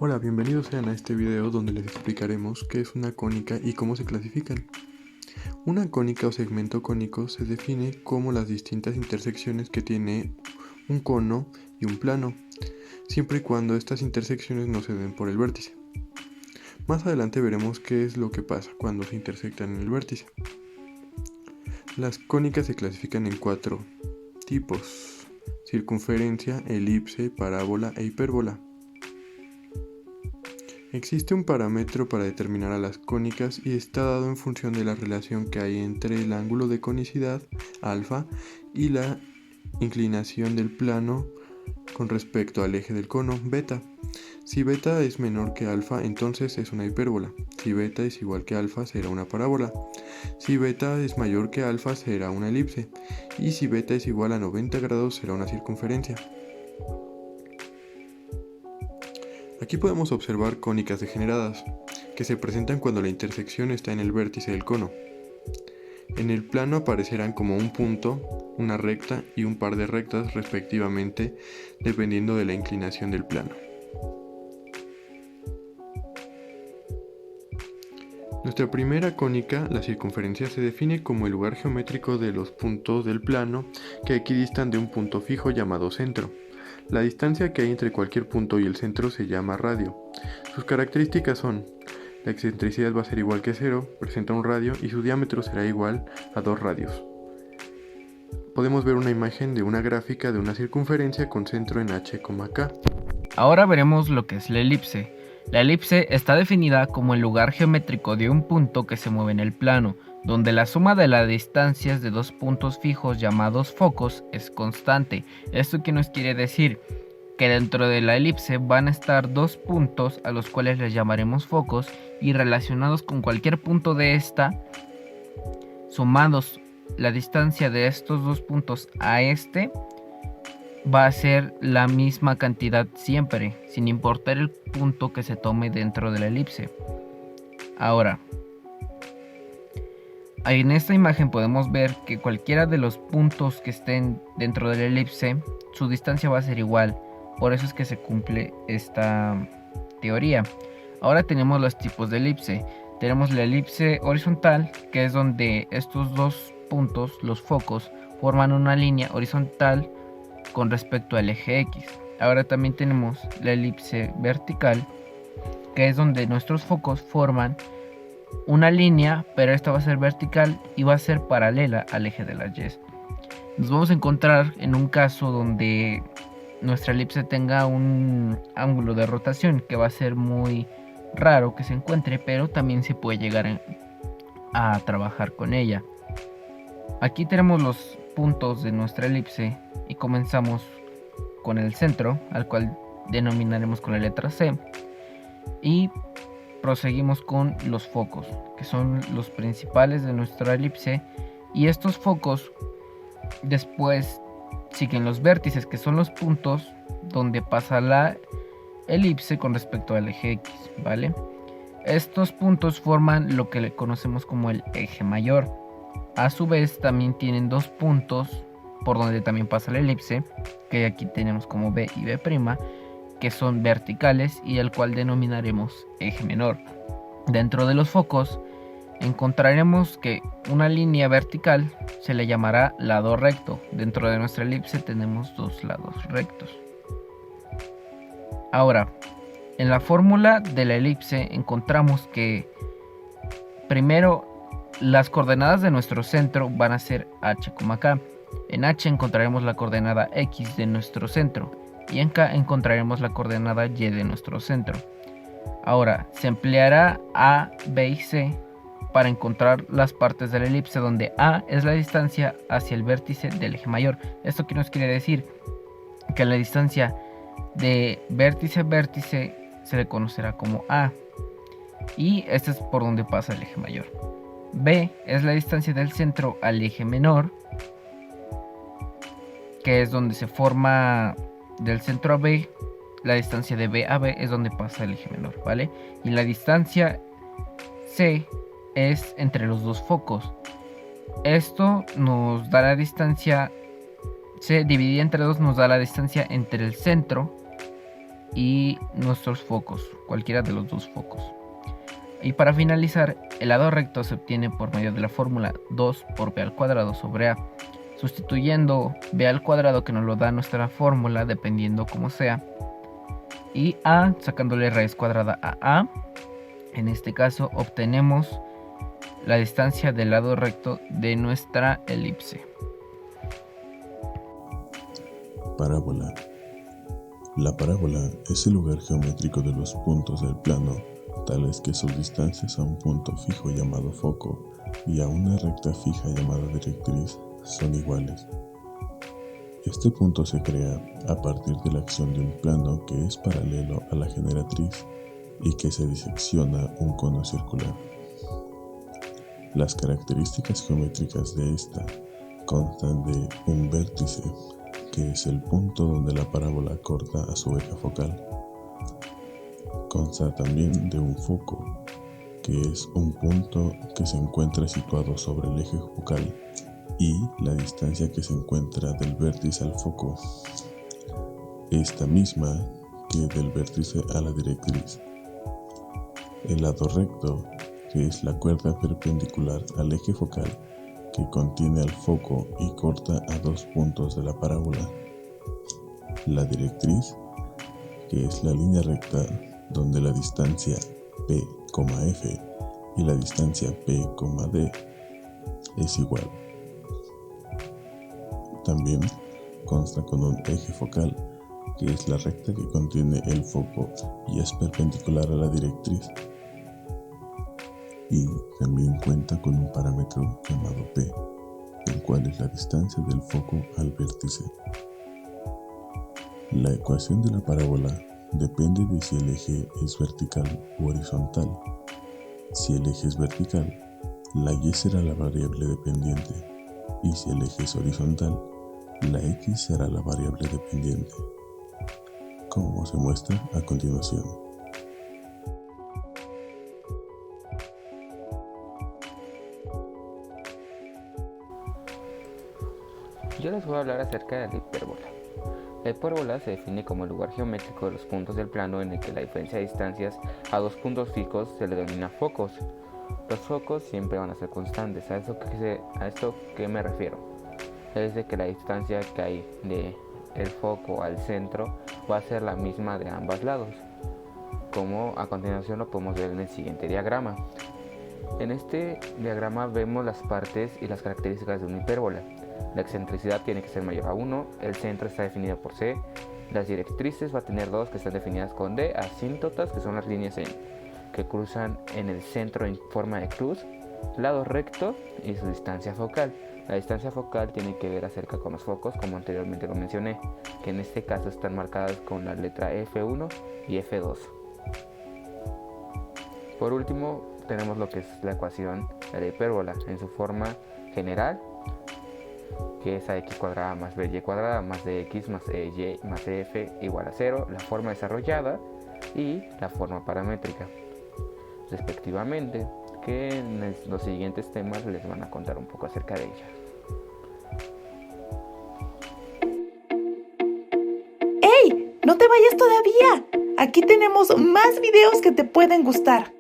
Hola, bienvenidos sean a este video donde les explicaremos qué es una cónica y cómo se clasifican. Una cónica o segmento cónico se define como las distintas intersecciones que tiene un cono y un plano, siempre y cuando estas intersecciones no se den por el vértice. Más adelante veremos qué es lo que pasa cuando se intersectan en el vértice. Las cónicas se clasifican en 4 tipos: circunferencia, elipse, parábola e hipérbola. Existe un parámetro para determinar a las cónicas y está dado en función de la relación que hay entre el ángulo de conicidad, alfa, y la inclinación del plano con respecto al eje del cono, beta. Si beta es menor que alfa, entonces es una hipérbola. Si beta es igual que alfa, será una parábola. Si beta es mayor que alfa, será una elipse. Y si beta es igual a 90 grados, será una circunferencia. Aquí podemos observar cónicas degeneradas, que se presentan cuando la intersección está en el vértice del cono. En el plano aparecerán como un punto, una recta y un par de rectas respectivamente, dependiendo de la inclinación del plano. Nuestra primera cónica, la circunferencia, se define como el lugar geométrico de los puntos del plano que equidistan de un punto fijo llamado centro. La distancia que hay entre cualquier punto y el centro se llama radio. Sus características son: la excentricidad va a ser igual que 0, presenta un radio y su diámetro será igual a 2 radios. Podemos ver una imagen de una gráfica de una circunferencia con centro en h, k. Ahora veremos lo que es la elipse. La elipse está definida como el lugar geométrico de un punto que se mueve en el plano, donde la suma de las distancias de dos puntos fijos llamados focos es constante. ¿Esto qué nos quiere decir? Que dentro de la elipse van a estar dos puntos a los cuales les llamaremos focos, y relacionados con cualquier punto de esta, sumados la distancia de estos dos puntos a este, va a ser la misma cantidad siempre, sin importar el punto que se tome dentro de la elipse. Ahora, en esta imagen podemos ver que cualquiera de los puntos que estén dentro de la elipse, su distancia va a ser igual. Por eso es que se cumple esta teoría. Ahora tenemos los tipos de elipse. Tenemos la elipse horizontal, que es donde estos dos puntos, los focos, forman una línea horizontal con respecto al eje X. Ahora también tenemos la elipse vertical, que es donde nuestros focos forman una línea, pero esta va a ser vertical y va a ser paralela al eje de las Y. Nos vamos a encontrar en un caso donde nuestra elipse tenga un ángulo de rotación que va a ser muy raro que se encuentre, pero también se puede llegar a trabajar con ella. Aquí tenemos los puntos de nuestra elipse y comenzamos con el centro, al cual denominaremos con la letra C, y proseguimos con los focos, que son los principales de nuestra elipse, y estos focos después siguen los vértices, que son los puntos donde pasa la elipse con respecto al eje X, ¿vale? Estos puntos forman lo que le conocemos como el eje mayor. A su vez también tienen dos puntos por donde también pasa la elipse, que aquí tenemos como B y B', que son verticales y el cual denominaremos eje menor. Dentro de los focos encontraremos que una línea vertical se le llamará lado recto. Dentro de nuestra elipse tenemos dos lados rectos. Ahora, en la fórmula de la elipse encontramos que primero las coordenadas de nuestro centro van a ser h, k. En h encontraremos la coordenada x de nuestro centro y en k encontraremos la coordenada y de nuestro centro. Ahora, se empleará a, b y c para encontrar las partes de la elipse, donde a es la distancia hacia el vértice del eje mayor. ¿Esto qué nos quiere decir? Que la distancia de vértice a vértice se le conocerá como a, y este es por donde pasa el eje mayor. B es la distancia del centro al eje menor, que es donde se forma del centro a B. La distancia de B a B es donde pasa el eje menor, ¿vale? Y la distancia C es entre los dos focos. Esto nos da la distancia C dividida entre 2, nos da la distancia entre el centro y nuestros focos, cualquiera de los dos focos. Y para finalizar, el lado recto se obtiene por medio de la fórmula 2 por b al cuadrado sobre a, sustituyendo b al cuadrado, que nos lo da nuestra fórmula dependiendo como sea, y a sacándole raíz cuadrada a. En este caso obtenemos la distancia del lado recto de nuestra elipse. Parábola. La parábola es el lugar geométrico de los puntos del plano, tales que sus distancias a un punto fijo llamado foco y a una recta fija llamada directriz son iguales. Este punto se crea a partir de la acción de un plano que es paralelo a la generatriz y que se disecciona un cono circular. Las características geométricas de esta constan de un vértice, que es el punto donde la parábola corta a su eje focal. Consta también de un foco, que es un punto que se encuentra situado sobre el eje focal, y la distancia que se encuentra del vértice al foco, esta misma que del vértice a la directriz. El lado recto, que es la cuerda perpendicular al eje focal que contiene al foco y corta a dos puntos de la parábola. La directriz, que es la línea recta donde la distancia P, F y la distancia P, D es igual. También consta con un eje focal, que es la recta que contiene el foco y es perpendicular a la directriz. Y también cuenta con un parámetro llamado P, el cual es la distancia del foco al vértice. La ecuación de la parábola depende de si el eje es vertical u horizontal. Si el eje es vertical, la y será la variable dependiente, y si el eje es horizontal, la x será la variable dependiente, como se muestra a continuación. Yo les voy a hablar acerca de la hipérbola. La hipérbola se define como el lugar geométrico de los puntos del plano en el que la diferencia de distancias a dos puntos fijos se le denomina focos. Los focos siempre van a ser constantes. ¿A esto qué me refiero? Es de que la distancia que hay del foco al centro va a ser la misma de ambos lados, como a continuación lo podemos ver en el siguiente diagrama. En este diagrama vemos las partes y las características de una hipérbola. La excentricidad tiene que ser mayor a 1, el centro está definido por C, las directrices va a tener 2 que están definidas con D, asíntotas que son las líneas que cruzan en el centro en forma de cruz, lado recto y su distancia focal. La distancia focal tiene que ver acerca con los focos, como anteriormente lo mencioné, que en este caso están marcadas con la letra F1 y F2. Por último, tenemos lo que es la ecuación de la hipérbola en su forma general, que es ax cuadrada más by cuadrada más dx más ey más f igual a 0, la forma desarrollada y la forma paramétrica, respectivamente, que en los siguientes temas les van a contar un poco acerca de ella. ¡Hey! ¡No te vayas todavía! Aquí tenemos más videos que te pueden gustar.